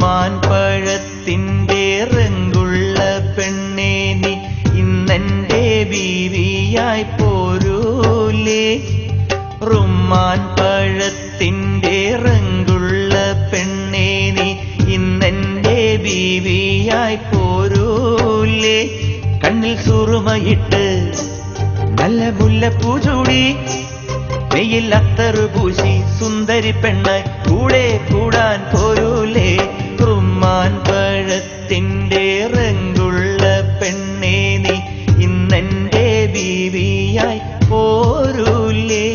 Rumman പഴത്തിൻ്റെ റങ്കുള്ള പെണ്ണേ നീ ഇന്നെൻ്റെ ബീവിയായി പോരൂലേ. റുമ്മാൻ പഴത്തിൻ്റെ റങ്കുള്ള പെണ്ണേ നീ ഇന്നെൻ്റെ ബീവിയായി പോരൂലേ. കണ്ണിൽ സുറുമയിട്ട് നല്ല മുല്ലപ്പൂ ചൂടി വെയിൽ അത്തറ് പൂശി സുന്ദരി പെണ്ണായി കൂടെ കൂടാൻ പോരൂലേ. റുമ്മാൻ പഴത്തിൻ്റെ റങ്കുള്ള പെണ്ണേ നീ ഇന്നെൻ്റെ ബീവിയായി പോരൂലേ.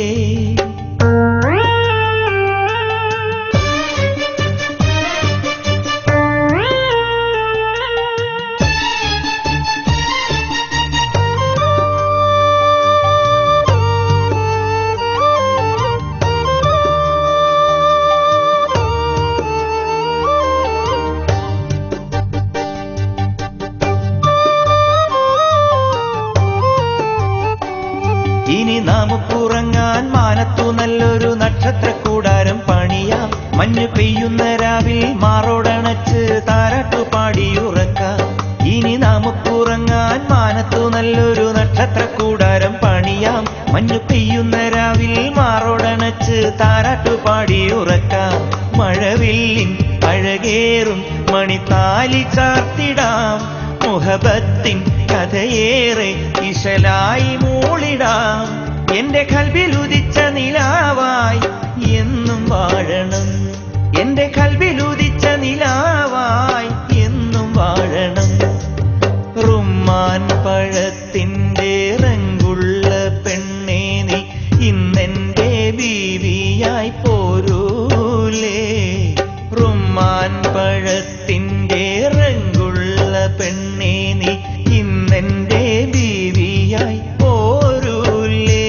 ഇനി നമുക്കുറങ്ങാൻ മാനത്തു നല്ലൊരു നക്ഷത്രക്കൂടാരം പണിയാം. മഞ്ഞ് പെയ്യുന്ന രാവിൽ മാറോടണച്ച് താരാട്ടു പാടിയുറക്കാം. ഇനി നമുക്കുറങ്ങാൻ മാനത്തു നല്ലൊരു നക്ഷത്രക്കൂടാരം പണിയാം. മഞ്ഞ് പെയ്യുന്ന രാവിൽ മാറോടണച്ച് താരാട്ടു പാടിയുറക്കാം. മഴവില്ലിൻ അഴകേറും മണിത്താലി ചാർത്തിടാം. മുഹബത്തിൻ കഥയേറെ ഇശലായി മൂളിടാം. എന്റെ ഖൽബിലുദിച്ച നിലാവായി എന്നും വാഴണം. എന്റെ ഖൽബിലുദിച്ച നിലാവായി എന്നും വാഴണം. റുമ്മാൻ പഴത്തിൻ്റെ റങ്കുള്ള പെണ്ണേ നീ ഇന്നെൻ്റെ ബീവിയായി പോരൂലേ. റുമ്മാൻ പഴത്തിൻ്റെ റങ്കുള്ള പെണ്ണേ നീ ഇന്നെൻ്റെ ബീവിയായി പോരൂലേ.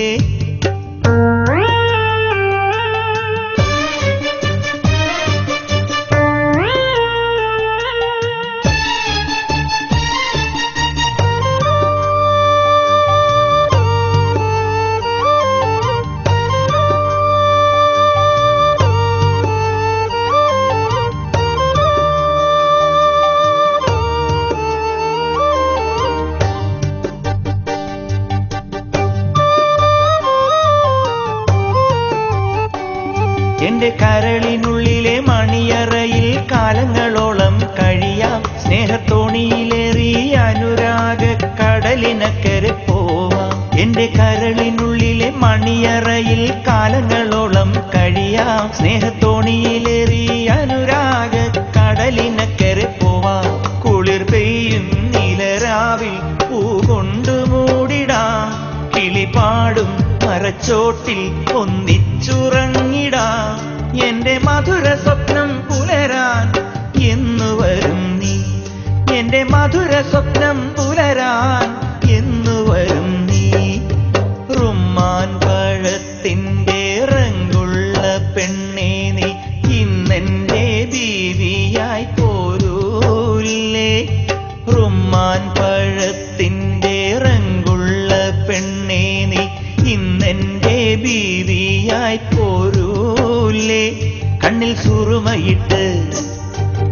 എന്റെ കരളിനുള്ളിലെ മണിയറയിൽ കാലങ്ങളോളം കഴിയാം. സ്നേഹത്തോണിയിലേറി അനുരാഗ കടലിനക്കരെ പോവാം. എന്റെ കരളിനുള്ളിലെ മണിയറയിൽ കാലങ്ങളോളം കഴിയാം. സ്നേഹത്തോണിയിലേറി അനുരാഗ കടലിനക്കരെ പോവാം. കുളിർ പെയ്യും നിലരാവിൽ പൂ കൊണ്ടു മൂടിടാം. കിളിപാടും മരച്ചോട്ടിൽ ഒന്നിച്ചുറങ്ങിടാം. എന്റെ മധുര സ്വപ്നം പുലരാൻ എന്നു വരും നീ. എന്റെ മധുര സ്വപ്നം പുലരാൻ എന്നു വരും നീ. റുമ്മാൻ പഴത്തിൻ്റെ റങ്കുള്ള പെണ്ണേ നീ ഇന്നെൻ്റെ ബീവിയായി പോരൂലേ. റുമ്മാൻ പഴത്തിൻ്റെ റങ്കുള്ള പെണ്ണേ നീ ഇന്നെൻ്റെ ബീവിയായി പോരൂലേ. കണ്ണിൽ സുറുമയിട്ട്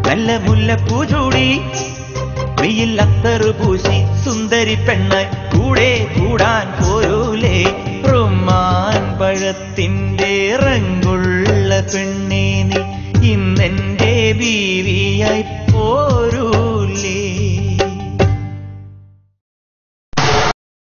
നല്ല മുല്ലപ്പൂ ചൂടി വെയിൽ അത്തറ് പൂശി സുന്ദരി പെണ്ണായി കൂടെ കൂടാൻ പോരൂലേ. റുമ്മാൻ പഴത്തിൻ്റെ റങ്കുള്ള പെണ്ണ്